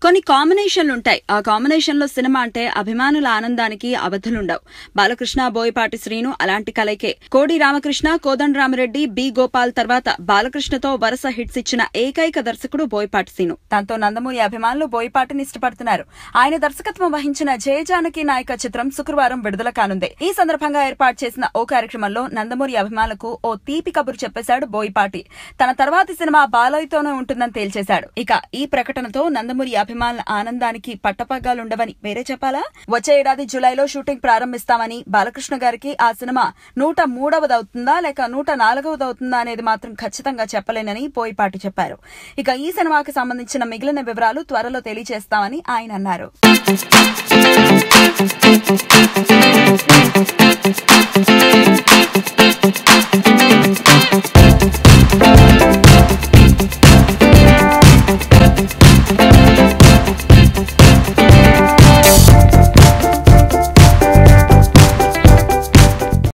కొన్ని కాంబినేషన్లు ఉంటాయి. ఆ కాంబినేషన్ లో సినిమా అంటే అభిమానుల ఆనందానికి అవధులుండవు. బాలకృష్ణ, బోయపాటి శ్రీను అలాంటి కలయికే. కోడి రామకృష్ణ, కోదండరామిరెడ్డి, బి గోపాల్ తర్వాత బాలకృష్ణతో వరుస హిట్స్ ఇచ్చిన ఏకైక దర్శకుడు బోయపాటి శ్రీను. దాంతో నందమూరి అభిమానులు బోయపాటిని ఇష్టపడుతున్నారు. ఆయన దర్శకత్వం వహించిన జయ జానకి నాయక చిత్రం శుక్రవారం విడుదల కానుంది. ఈ సందర్భంగా ఏర్పాటు చేసిన ఓ కార్యక్రమంలో నందమూరి అభిమానులకు ఓ తీపి కబురు చెప్పేశాడు బోయపాటి. తన తర్వాతి సినిమా బాలయ్యతోనే ఉంటుందని తేల్చేశాడు. ఇక ఈ ప్రకటనతో నందమూరి అభిమానుల ఆనందానికి పట్టపగ్గాలుండవని వేరే చెప్పాలా? వచ్చే ఏడాది జులైలో షూటింగ్ ప్రారంభిస్తామని, బాలకృష్ణ గారికి ఆ సినిమా 103వదవుతుందా లేక 104వదవుతుందా అనేది మాత్రం ఖచ్చితంగా చెప్పలేనని బోయపాటి చెప్పారు. ఇక ఈ సినిమాకి సంబంధించిన మిగిలిన వివరాలు త్వరలో తెలియజేస్తామని ఆయన అన్నారు.